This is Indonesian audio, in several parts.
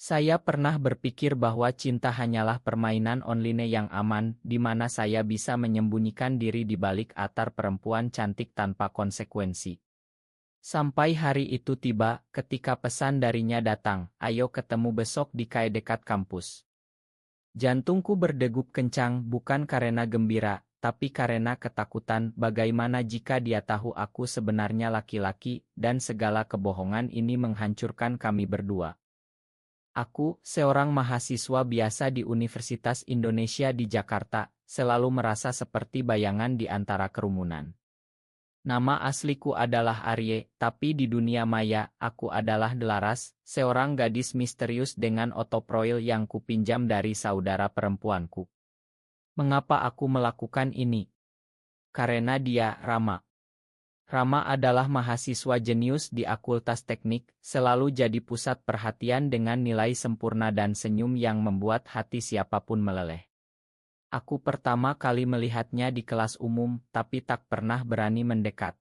Saya pernah berpikir bahwa cinta hanyalah permainan online yang aman, di mana saya bisa menyembunyikan diri di balik atar perempuan cantik tanpa konsekuensi. Sampai hari itu tiba, ketika pesan darinya datang, "Ayo ketemu besok di cafe dekat kampus." Jantungku berdegup kencang, bukan karena gembira, tapi karena ketakutan. Bagaimana jika dia tahu aku sebenarnya laki-laki, dan segala kebohongan ini menghancurkan kami berdua. Aku, seorang mahasiswa biasa di Universitas Indonesia di Jakarta, selalu merasa seperti bayangan di antara kerumunan. Nama asliku adalah Arye, tapi di dunia maya, aku adalah Delaras, seorang gadis misterius dengan otoproil yang kupinjam dari saudara perempuanku. Mengapa aku melakukan ini? Karena dia, Rama. Rama adalah mahasiswa jenius di Akultas Teknik, selalu jadi pusat perhatian dengan nilai sempurna dan senyum yang membuat hati siapapun meleleh. Aku pertama kali melihatnya di kelas umum, tapi tak pernah berani mendekat.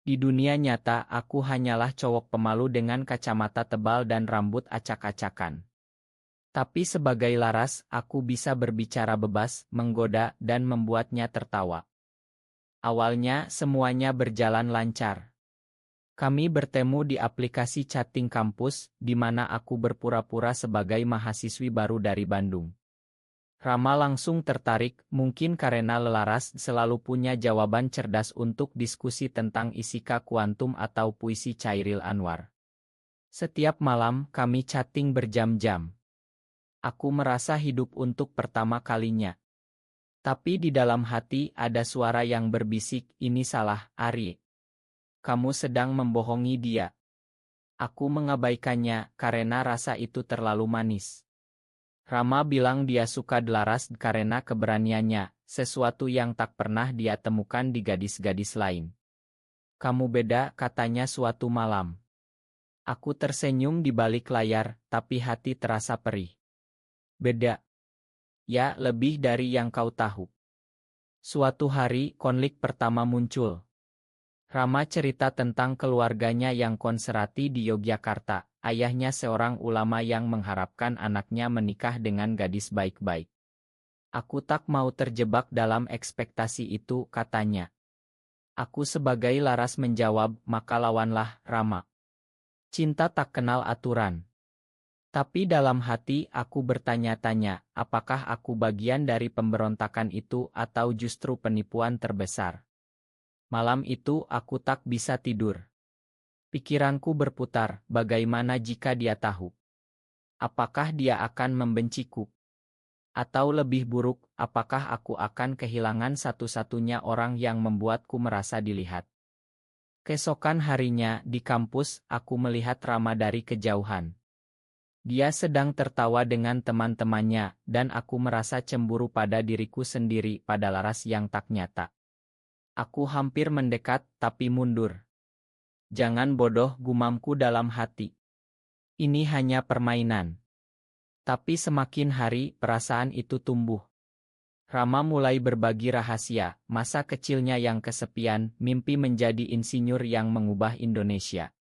Di dunia nyata, aku hanyalah cowok pemalu dengan kacamata tebal dan rambut acak-acakan. Tapi sebagai Laras, aku bisa berbicara bebas, menggoda, dan membuatnya tertawa. Awalnya, semuanya berjalan lancar. Kami bertemu di aplikasi chatting kampus, di mana aku berpura-pura sebagai mahasiswi baru dari Bandung. Rama langsung tertarik, mungkin karena Laras selalu punya jawaban cerdas untuk diskusi tentang fisika kuantum atau puisi Chairil Anwar. Setiap malam, kami chatting berjam-jam. Aku merasa hidup untuk pertama kalinya. Tapi di dalam hati ada suara yang berbisik, "Ini salah, Ari. Kamu sedang membohongi dia." Aku mengabaikannya karena rasa itu terlalu manis. Rama bilang dia suka Delaras karena keberaniannya, sesuatu yang tak pernah dia temukan di gadis-gadis lain. "Kamu beda," katanya suatu malam. Aku tersenyum di balik layar, tapi hati terasa perih. "Beda? Ya, lebih dari yang kau tahu." Suatu hari, konflik pertama muncul. Rama cerita tentang keluarganya yang konservatif di Yogyakarta. Ayahnya seorang ulama yang mengharapkan anaknya menikah dengan gadis baik-baik. "Aku tak mau terjebak dalam ekspektasi itu," katanya. Aku sebagai Laras menjawab, "Maka lawanlah, Rama. Cinta tak kenal aturan." Tapi dalam hati aku bertanya-tanya, apakah aku bagian dari pemberontakan itu atau justru penipuan terbesar? Malam itu aku tak bisa tidur. Pikiranku berputar, bagaimana jika dia tahu? Apakah dia akan membenciku? Atau lebih buruk, apakah aku akan kehilangan satu-satunya orang yang membuatku merasa dilihat? Keesokan harinya, di kampus, aku melihat Rama dari kejauhan. Dia sedang tertawa dengan teman-temannya, dan aku merasa cemburu pada diriku sendiri pada Laras yang tak nyata. Aku hampir mendekat, tapi mundur. "Jangan bodoh," gumamku dalam hati. "Ini hanya permainan." Tapi semakin hari, perasaan itu tumbuh. Rama mulai berbagi rahasia, masa kecilnya yang kesepian, mimpi menjadi insinyur yang mengubah Indonesia.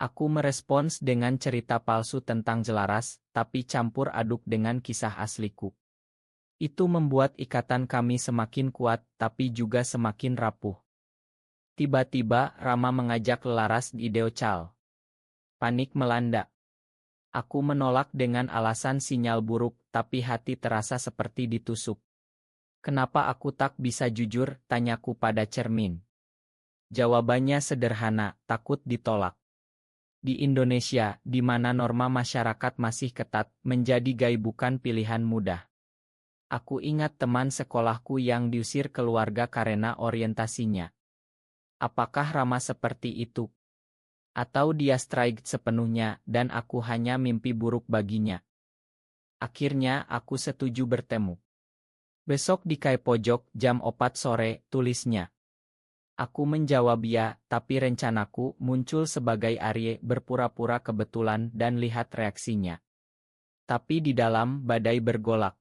Aku merespons dengan cerita palsu tentang Jelaras, tapi campur aduk dengan kisah asliku. Itu membuat ikatan kami semakin kuat, tapi juga semakin rapuh. Tiba-tiba, Rama mengajak Laras di Deocal. Panik melanda. Aku menolak dengan alasan sinyal buruk, tapi hati terasa seperti ditusuk. "Kenapa aku tak bisa jujur?" tanyaku pada cermin. Jawabannya sederhana, takut ditolak. Di Indonesia, di mana norma masyarakat masih ketat, menjadi gay bukan pilihan mudah. Aku ingat teman sekolahku yang diusir keluarga karena orientasinya. Apakah Rama seperti itu? Atau dia strike sepenuhnya, dan aku hanya mimpi buruk baginya? Akhirnya, aku setuju bertemu. "Besok di Kai Pojok, jam 4 sore, tulisnya. Aku menjawab ya, tapi rencanaku muncul sebagai Arye berpura-pura kebetulan dan lihat reaksinya. Tapi di dalam, badai bergolak.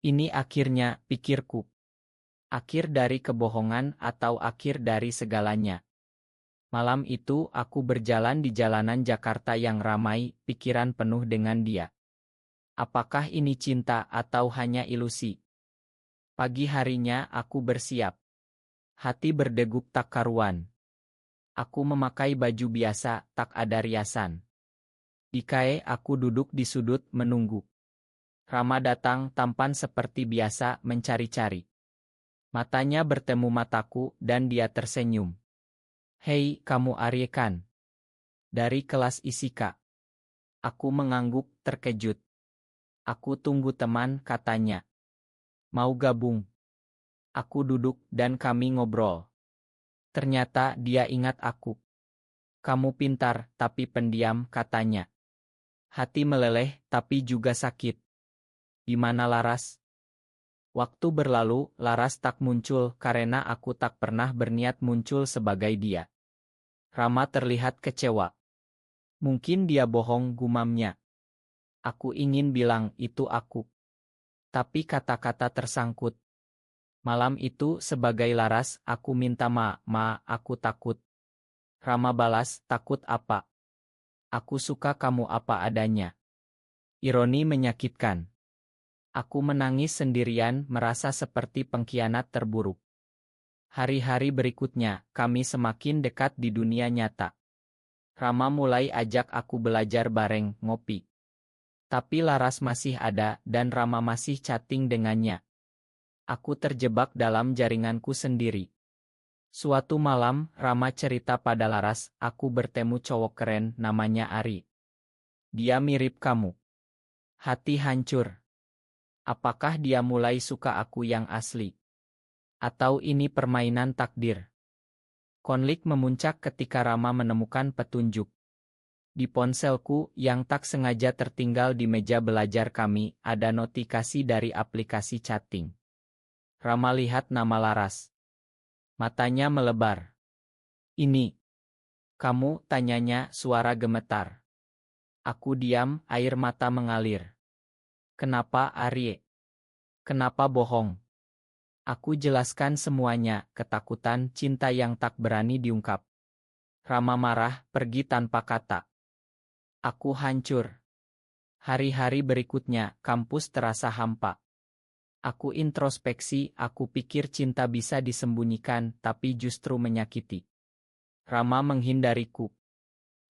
Ini akhirnya, pikirku. Akhir dari kebohongan atau akhir dari segalanya? Malam itu aku berjalan di jalanan Jakarta yang ramai, pikiran penuh dengan dia. Apakah ini cinta atau hanya ilusi? Pagi harinya aku bersiap. Hati berdeguk tak karuan. Aku memakai baju biasa, tak ada riasan. Di kae aku duduk di sudut menunggu. Rama datang tampan seperti biasa mencari-cari. Matanya bertemu mataku dan dia tersenyum. Hei, kamu Arye kan? Dari kelas ISIKA. Aku mengangguk terkejut. Aku tunggu teman, katanya. Mau gabung? Aku duduk dan kami ngobrol. Ternyata dia ingat aku. Kamu pintar, tapi pendiam, katanya. Hati meleleh, tapi juga sakit. Di mana Laras? Waktu berlalu, Laras tak muncul karena aku tak pernah berniat muncul sebagai dia. Rama terlihat kecewa. Mungkin dia bohong, gumamnya. Aku ingin bilang itu aku. Tapi kata-kata tersangkut. Malam itu sebagai Laras, aku minta aku takut. Rama balas, takut apa? Aku suka kamu apa adanya. Ironi menyakitkan. Aku menangis sendirian, merasa seperti pengkhianat terburuk. Hari-hari berikutnya, kami semakin dekat di dunia nyata. Rama mulai ajak aku belajar bareng, ngopi. Tapi Laras masih ada, dan Rama masih chatting dengannya. Aku terjebak dalam jaringanku sendiri. Suatu malam, Rama cerita pada Laras, aku bertemu cowok keren, namanya Ari. Dia mirip kamu. Hati hancur. Apakah dia mulai suka aku yang asli? Atau ini permainan takdir? Konflik memuncak ketika Rama menemukan petunjuk. Di ponselku yang tak sengaja tertinggal di meja belajar kami, ada notifikasi dari aplikasi chatting. Rama lihat nama Laras. Matanya melebar. Ini. Kamu, tanyanya, suara gemetar. Aku diam, air mata mengalir. Kenapa, Arye? Kenapa bohong? Aku jelaskan semuanya, ketakutan, cinta yang tak berani diungkap. Rama marah, pergi tanpa kata. Aku hancur. Hari-hari berikutnya, kampus terasa hampa. Aku introspeksi, aku pikir cinta bisa disembunyikan, tapi justru menyakiti. Rama menghindariku.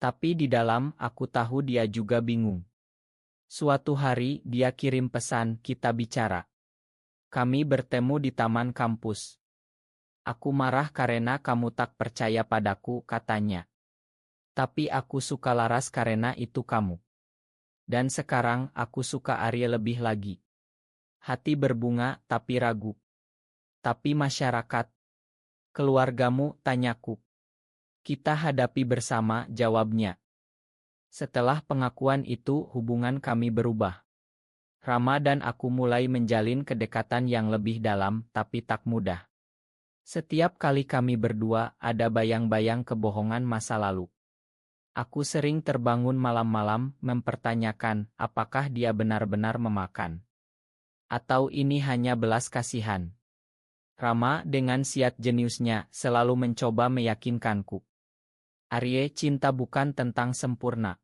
Tapi di dalam, aku tahu dia juga bingung. Suatu hari, dia kirim pesan, kita bicara. Kami bertemu di taman kampus. Aku marah karena kamu tak percaya padaku, katanya. Tapi aku suka Laras karena itu kamu. Dan sekarang, aku suka Arya lebih lagi. Hati berbunga, tapi ragu. Tapi masyarakat. Keluargamu, tanyaku. Kita hadapi bersama, jawabnya. Setelah pengakuan itu, hubungan kami berubah. Rama dan aku mulai menjalin kedekatan yang lebih dalam, tapi tak mudah. Setiap kali kami berdua, ada bayang-bayang kebohongan masa lalu. Aku sering terbangun malam-malam, mempertanyakan, apakah dia benar-benar memakan. Atau ini hanya belas kasihan. Rama, dengan siat jeniusnya, selalu mencoba meyakinkanku. Arye, cinta bukan tentang sempurna.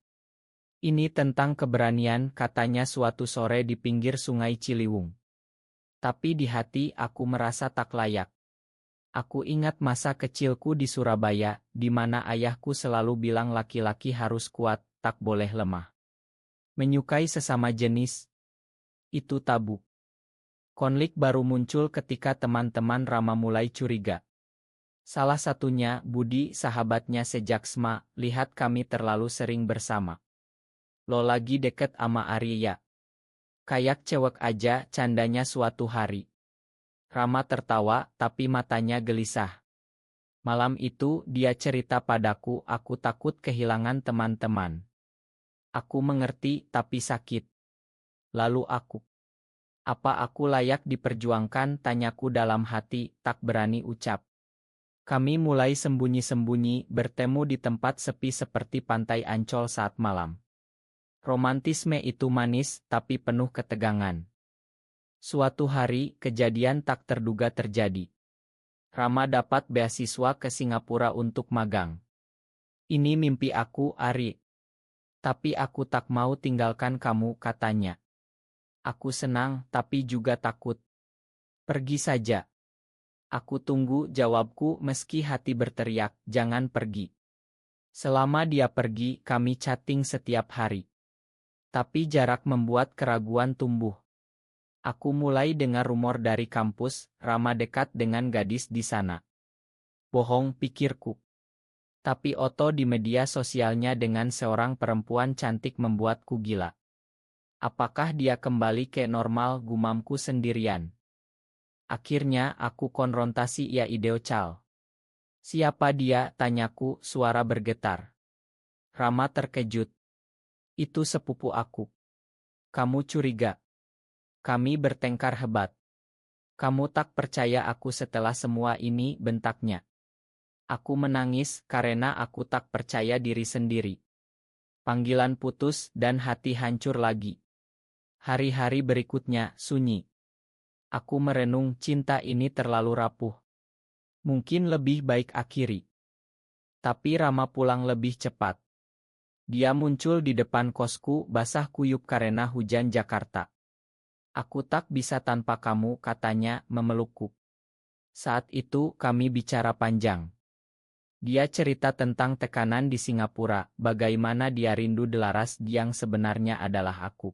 Ini tentang keberanian, katanya suatu sore di pinggir sungai Ciliwung. Tapi di hati aku merasa tak layak. Aku ingat masa kecilku di Surabaya, di mana ayahku selalu bilang laki-laki harus kuat, tak boleh lemah. Menyukai sesama jenis, itu tabu. Konflik baru muncul ketika teman-teman Rama mulai curiga. Salah satunya, Budi, sahabatnya sejak SMA, lihat kami terlalu sering bersama. Lo lagi deket ama Arya. Kayak cewek aja, candanya suatu hari. Rama tertawa, tapi matanya gelisah. Malam itu, dia cerita padaku, aku takut kehilangan teman-teman. Aku mengerti, tapi sakit. Lalu apa aku layak diperjuangkan, tanyaku dalam hati, tak berani ucap. Kami mulai sembunyi-sembunyi, bertemu di tempat sepi seperti pantai Ancol saat malam. Romantisme itu manis, tapi penuh ketegangan. Suatu hari, kejadian tak terduga terjadi. Rama dapat beasiswa ke Singapura untuk magang. Ini mimpi aku, Ari. Tapi aku tak mau tinggalkan kamu, katanya. Aku senang, tapi juga takut. Pergi saja. Aku tunggu jawabku meski hati berteriak, jangan pergi. Selama dia pergi, kami chatting setiap hari. Tapi jarak membuat keraguan tumbuh. Aku mulai dengar rumor dari kampus, Rama dekat dengan gadis di sana. Bohong, pikirku. Tapi foto di media sosialnya dengan seorang perempuan cantik membuatku gila. Apakah dia kembali ke normal, gumamku sendirian. Akhirnya aku konfrontasi ya Ideo Chal. Siapa dia, tanyaku, suara bergetar. Rama terkejut. Itu sepupu aku. Kamu curiga. Kami bertengkar hebat. Kamu tak percaya aku setelah semua ini, bentaknya. Aku menangis karena aku tak percaya diri sendiri. Panggilan putus dan hati hancur lagi. Hari-hari berikutnya sunyi. Aku merenung, cinta ini terlalu rapuh. Mungkin lebih baik akhiri. Tapi Rama pulang lebih cepat. Dia muncul di depan kosku basah kuyup karena hujan Jakarta. Aku tak bisa tanpa kamu, katanya, memelukku. Saat itu kami bicara panjang. Dia cerita tentang tekanan di Singapura, bagaimana dia rindu Delaras yang sebenarnya adalah aku.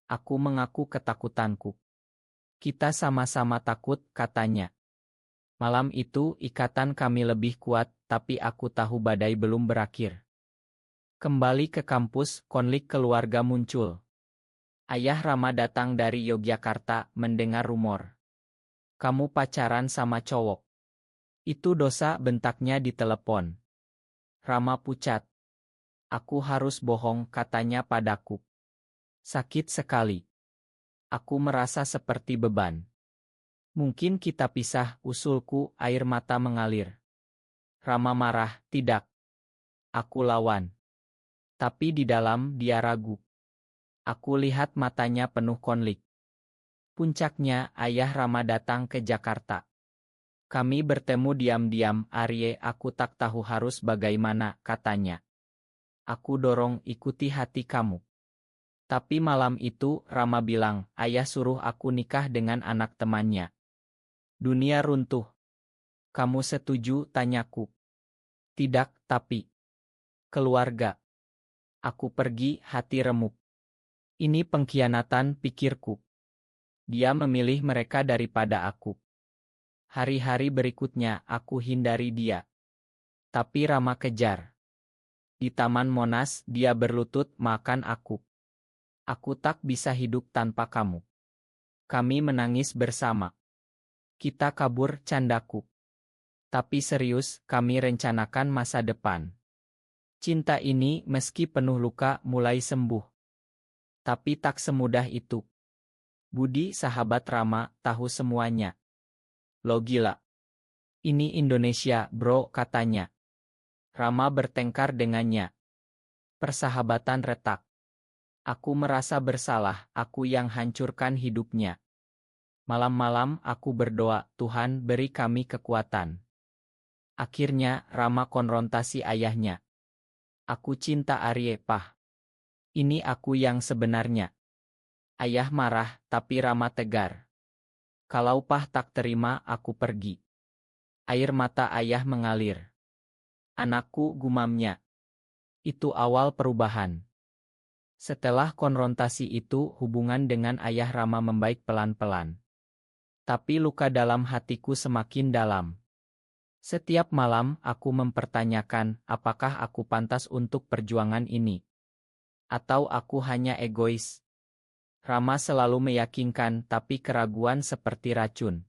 Aku mengaku ketakutanku. Kita sama-sama takut, katanya. Malam itu ikatan kami lebih kuat, tapi aku tahu badai belum berakhir. Kembali ke kampus, konflik keluarga muncul. Ayah Rama datang dari Yogyakarta mendengar rumor. Kamu pacaran sama cowok. Itu dosa, bentaknya di telepon. Rama pucat. Aku harus bohong, katanya padaku. Sakit sekali. Aku merasa seperti beban. Mungkin kita pisah, usulku, air mata mengalir. Rama marah, tidak. Aku lawan. Tapi di dalam dia ragu. Aku lihat matanya penuh konflik. Puncaknya, ayah Rama datang ke Jakarta. Kami bertemu diam-diam, Arye, aku tak tahu harus bagaimana, katanya. Aku dorong, ikuti hati kamu. Tapi malam itu, Rama bilang, ayah suruh aku nikah dengan anak temannya. Dunia runtuh. Kamu setuju, tanyaku. Tidak, tapi. Keluarga. Aku pergi, hati remuk. Ini pengkhianatan, pikirku. Dia memilih mereka daripada aku. Hari-hari berikutnya, aku hindari dia. Tapi Rama kejar. Di Taman Monas, dia berlutut, makan aku. Aku tak bisa hidup tanpa kamu. Kami menangis bersama. Kita kabur, candaku. Tapi serius, kami rencanakan masa depan. Cinta ini, meski penuh luka, mulai sembuh. Tapi tak semudah itu. Budi, sahabat Rama, tahu semuanya. Lo gila. Ini Indonesia, bro, katanya. Rama bertengkar dengannya. Persahabatan retak. Aku merasa bersalah, aku yang hancurkan hidupnya. Malam-malam aku berdoa, Tuhan beri kami kekuatan. Akhirnya, Rama konfrontasi ayahnya. Aku cinta Arye, Pah. Ini aku yang sebenarnya. Ayah marah, tapi Rama tegar. Kalau Pah tak terima, aku pergi. Air mata ayah mengalir. Anakku, gumamnya. Itu awal perubahan. Setelah konfrontasi itu, hubungan dengan ayah Rama membaik pelan-pelan. Tapi luka dalam hatiku semakin dalam. Setiap malam, aku mempertanyakan, apakah aku pantas untuk perjuangan ini? Atau aku hanya egois? Rama selalu meyakinkan, tapi keraguan seperti racun.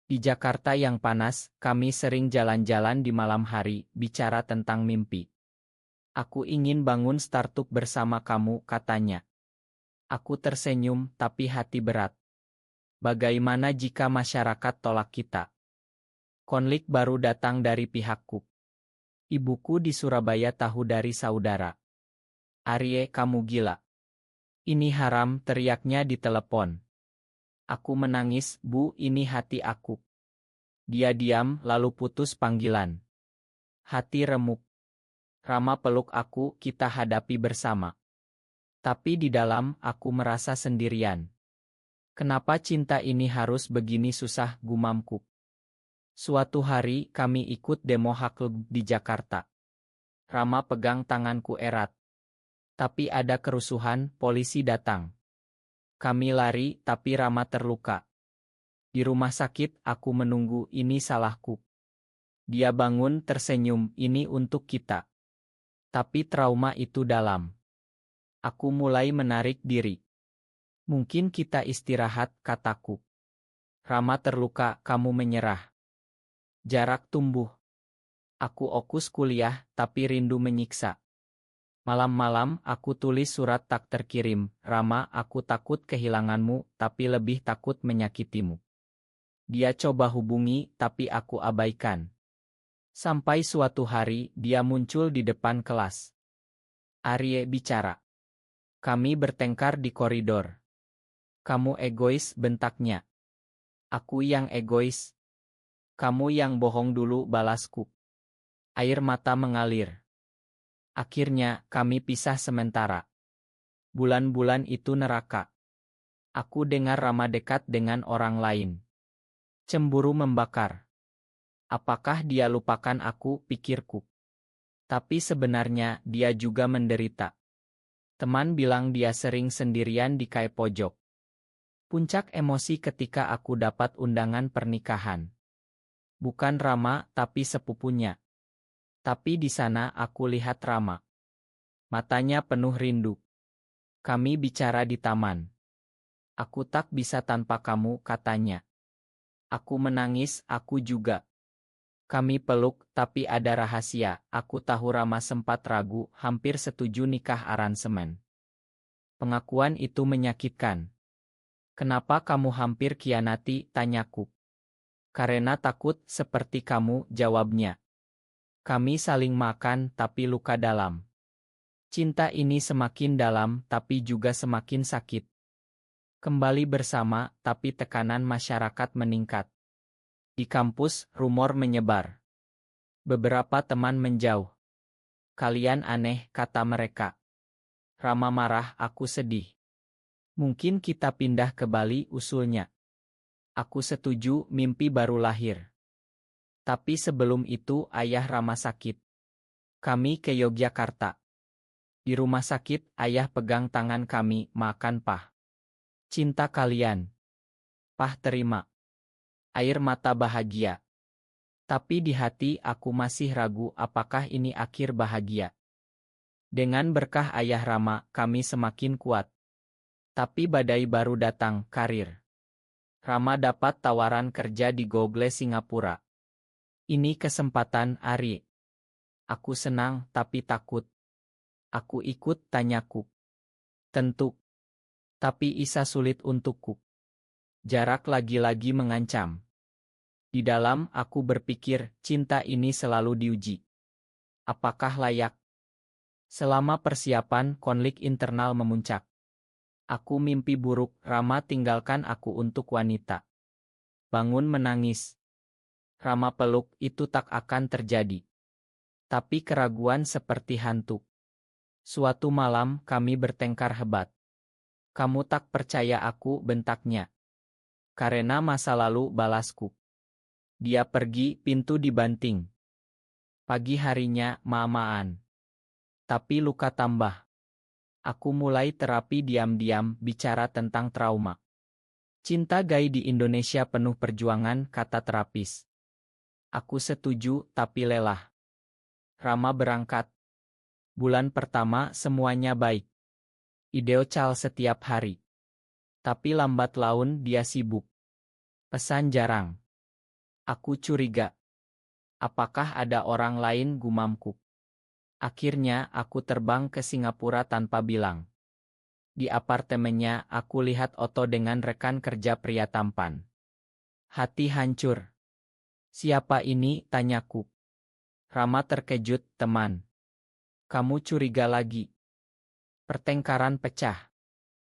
Di Jakarta yang panas, kami sering jalan-jalan di malam hari, bicara tentang mimpi. Aku ingin bangun startup bersama kamu, katanya. Aku tersenyum, tapi hati berat. Bagaimana jika masyarakat tolak kita? Konflik baru datang dari pihakku. Ibuku di Surabaya tahu dari saudara. Arye, kamu gila. Ini haram, teriaknya di telepon. Aku menangis, Bu, ini hati aku. Dia diam, lalu putus panggilan. Hati remuk. Rama peluk aku, kita hadapi bersama. Tapi di dalam, aku merasa sendirian. Kenapa cinta ini harus begini susah, gumamku. Suatu hari, kami ikut demo hak di Jakarta. Rama pegang tanganku erat. Tapi ada kerusuhan, polisi datang. Kami lari, tapi Rama terluka. Di rumah sakit, aku menunggu, ini salahku. Dia bangun tersenyum, ini untuk kita. Tapi trauma itu dalam. Aku mulai menarik diri. Mungkin kita istirahat, kataku. Rama terluka, kamu menyerah. Jarak tumbuh. Aku fokus kuliah, tapi rindu menyiksa. Malam-malam, aku tulis surat tak terkirim. Rama, aku takut kehilanganmu, tapi lebih takut menyakitimu. Dia coba hubungi, tapi aku abaikan. Sampai suatu hari, dia muncul di depan kelas. Arye bicara. Kami bertengkar di koridor. Kamu egois, bentaknya. Aku yang egois. Kamu yang bohong dulu, balasku. Air mata mengalir. Akhirnya, kami pisah sementara. Bulan-bulan itu neraka. Aku dengar Rama dekat dengan orang lain. Cemburu membakar. Apakah dia lupakan aku, pikirku. Tapi sebenarnya, dia juga menderita. Teman bilang dia sering sendirian di kai pojok. Puncak emosi ketika aku dapat undangan pernikahan. Bukan Rama, tapi sepupunya. Tapi di sana aku lihat Rama. Matanya penuh rindu. Kami bicara di taman. Aku tak bisa tanpa kamu, katanya. Aku menangis, aku juga. Kami peluk, tapi ada rahasia. Aku tahu Rama sempat ragu, hampir setuju nikah aransemen. Pengakuan itu menyakitkan. Kenapa kamu hampir khianati, tanyaku. Karena takut, seperti kamu, jawabnya. Kami saling makan, tapi luka dalam. Cinta ini semakin dalam, tapi juga semakin sakit. Kembali bersama, tapi tekanan masyarakat meningkat. Di kampus, rumor menyebar. Beberapa teman menjauh. Kalian aneh, kata mereka. Rama marah, aku sedih. Mungkin kita pindah ke Bali, usulnya. Aku setuju, mimpi baru lahir. Tapi sebelum itu, ayah Rama sakit. Kami ke Yogyakarta. Di rumah sakit, ayah pegang tangan kami, makan pah. Cinta kalian. Pah terima. Air mata bahagia. Tapi di hati aku masih ragu apakah ini akhir bahagia. Dengan berkah ayah Rama, kami semakin kuat. Tapi badai baru datang, karir. Rama dapat tawaran kerja di Google Singapura. Ini kesempatan, Ari. Aku senang, tapi takut. Aku ikut, tanyaku. Tentu. Tapi Isa sulit untukku. Jarak lagi-lagi mengancam. Di dalam aku berpikir, cinta ini selalu diuji. Apakah layak? Selama persiapan, konflik internal memuncak. Aku mimpi buruk, Rama tinggalkan aku untuk wanita. Bangun menangis. Rama peluk, itu tak akan terjadi. Tapi keraguan seperti hantu. Suatu malam kami bertengkar hebat. Kamu tak percaya aku, bentaknya. Karena masa lalu, balasku. Dia pergi, pintu dibanting. Pagi harinya, maamaan. Tapi luka tambah. Aku mulai terapi diam-diam, bicara tentang trauma. Cinta gay di Indonesia penuh perjuangan, kata terapis. Aku setuju, tapi lelah. Rama berangkat. Bulan pertama semuanya baik. Ideal setiap hari. Tapi lambat laun dia sibuk. Pesan jarang. Aku curiga. Apakah ada orang lain, gumamku. Akhirnya aku terbang ke Singapura tanpa bilang. Di apartemennya aku lihat Otto dengan rekan kerja pria tampan. Hati hancur. Siapa ini, tanyaku. Rama terkejut, teman. Kamu curiga lagi. Pertengkaran pecah.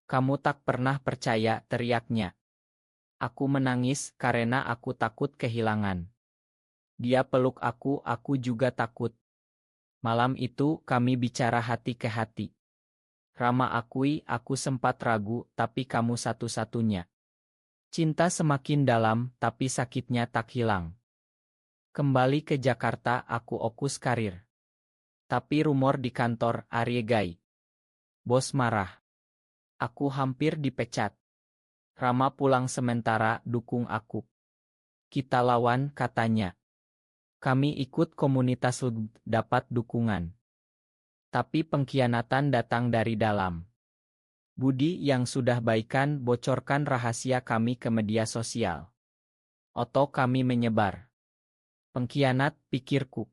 Kamu tak pernah percaya, teriaknya. Aku menangis karena aku takut kehilangan. Dia peluk aku juga takut. Malam itu kami bicara hati ke hati. Rama akui aku sempat ragu, tapi kamu satu-satunya. Cinta semakin dalam, tapi sakitnya tak hilang. Kembali ke Jakarta aku fokus karir. Tapi rumor di kantor, Aryegai. Bos marah. Aku hampir dipecat. Rama pulang sementara, dukung aku. Kita lawan, katanya. Kami ikut komunitas dapat dukungan. Tapi pengkhianatan datang dari dalam. Budi yang sudah baikan bocorkan rahasia kami ke media sosial. Oto kami menyebar. Pengkhianat, pikirku.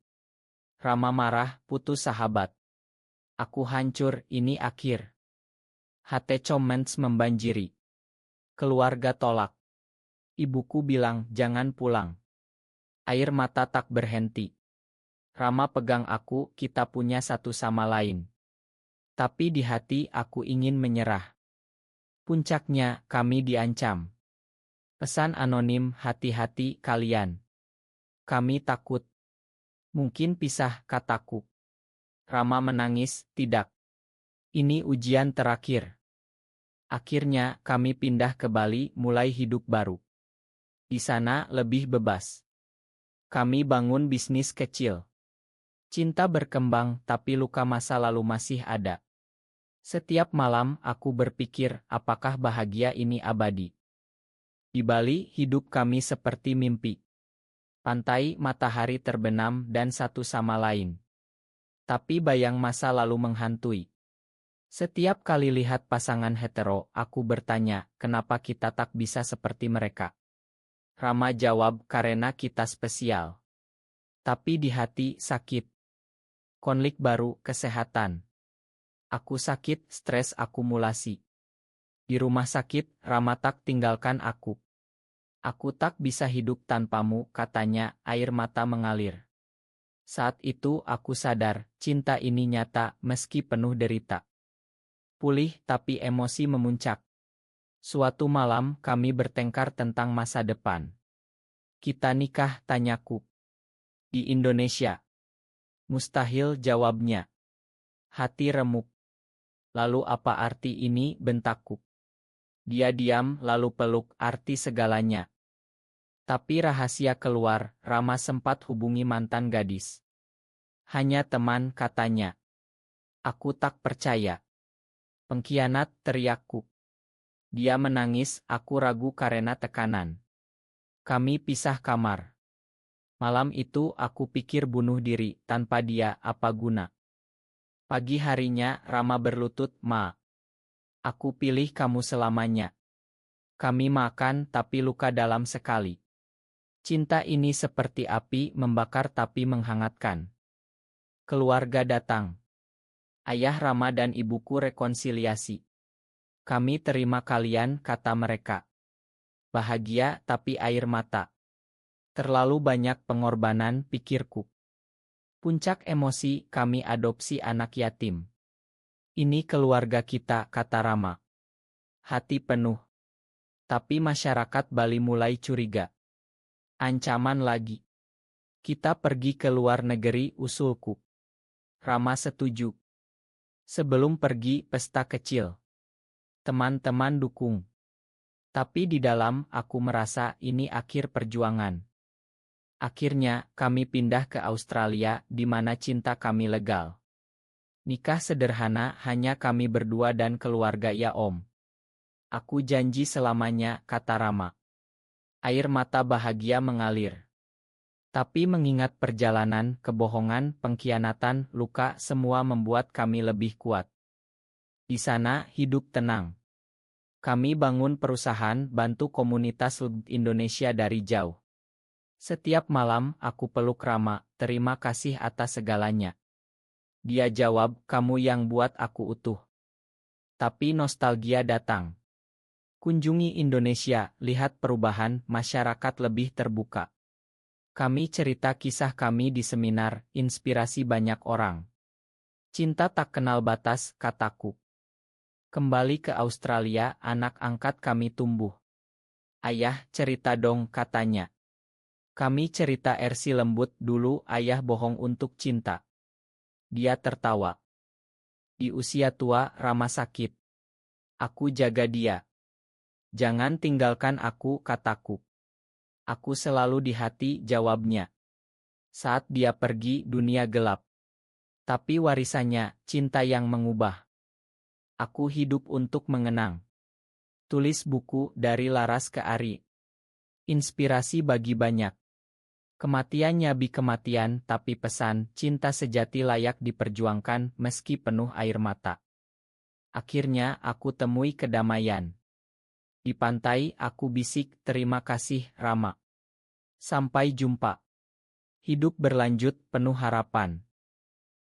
Rama marah, putus sahabat. Aku hancur, ini akhir. HT comments membanjiri. Keluarga tolak. Ibuku bilang, jangan pulang. Air mata tak berhenti. Rama pegang aku, kita punya satu sama lain. Tapi di hati aku ingin menyerah. Puncaknya, kami diancam. Pesan anonim, hati-hati kalian. Kami takut. Mungkin pisah, kataku. Rama menangis, tidak. Ini ujian terakhir. Akhirnya, kami pindah ke Bali, mulai hidup baru. Di sana, lebih bebas. Kami bangun bisnis kecil. Cinta berkembang, tapi luka masa lalu masih ada. Setiap malam, aku berpikir, apakah bahagia ini abadi? Di Bali, hidup kami seperti mimpi. Pantai, matahari terbenam, dan satu sama lain. Tapi bayang masa lalu menghantui. Setiap kali lihat pasangan hetero, aku bertanya, kenapa kita tak bisa seperti mereka? Rama jawab, karena kita spesial. Tapi di hati, sakit. Konflik baru, kesehatan. Aku sakit, stres akumulasi. Di rumah sakit, Rama tak tinggalkan aku. Aku tak bisa hidup tanpamu, katanya, air mata mengalir. Saat itu aku sadar, cinta ini nyata, meski penuh derita. Pulih, tapi emosi memuncak. Suatu malam, kami bertengkar tentang masa depan. Kita nikah, tanyaku. Di Indonesia. Mustahil, jawabnya. Hati remuk. Lalu apa arti ini, bentakku. Dia diam, lalu peluk, arti segalanya. Tapi rahasia keluar, Rama sempat hubungi mantan gadis. Hanya teman, katanya. Aku tak percaya. Pengkhianat, teriakku. Dia menangis, aku ragu karena tekanan. Kami pisah kamar. Malam itu aku pikir bunuh diri, tanpa dia, apa guna. Pagi harinya, Rama berlutut, Ma. Aku pilih kamu selamanya. Kami makan, tapi luka dalam sekali. Cinta ini seperti api, membakar tapi menghangatkan. Keluarga datang. Ayah Rama dan ibuku rekonsiliasi. Kami terima kalian, kata mereka. Bahagia, tapi air mata. Terlalu banyak pengorbanan, pikirku. Puncak emosi, kami adopsi anak yatim. Ini keluarga kita, kata Rama. Hati penuh. Tapi masyarakat Bali mulai curiga. Ancaman lagi. Kita pergi ke luar negeri, usulku. Rama setuju. Sebelum pergi, pesta kecil. Teman-teman dukung. Tapi di dalam, aku merasa ini akhir perjuangan. Akhirnya, kami pindah ke Australia, di mana cinta kami legal. Nikah sederhana, hanya kami berdua dan keluarga ya Om. Aku janji selamanya, kata Rama. Air mata bahagia mengalir. Tapi mengingat perjalanan, kebohongan, pengkhianatan, luka, semua membuat kami lebih kuat. Di sana, hidup tenang. Kami bangun perusahaan, bantu komunitas Indonesia dari jauh. Setiap malam, aku peluk Rama, terima kasih atas segalanya. Dia jawab, kamu yang buat aku utuh. Tapi nostalgia datang. Kunjungi Indonesia, lihat perubahan, masyarakat lebih terbuka. Kami cerita kisah kami di seminar, inspirasi banyak orang. Cinta tak kenal batas, kataku. Kembali ke Australia, anak angkat kami tumbuh. Ayah, cerita dong, katanya. Kami cerita RC lembut dulu, ayah bohong untuk cinta. Dia tertawa. Di usia tua, Rama sakit. Aku jaga dia. Jangan tinggalkan aku, kataku. Aku selalu di hati, jawabnya. Saat dia pergi, dunia gelap. Tapi warisannya, cinta yang mengubah. Aku hidup untuk mengenang. Tulis buku dari Laras ke Ari. Inspirasi bagi banyak. Kematian nyabi kematian, tapi pesan cinta sejati layak diperjuangkan meski penuh air mata. Akhirnya aku temui kedamaian. Di pantai aku bisik, terima kasih, Rama. Sampai jumpa. Hidup berlanjut penuh harapan.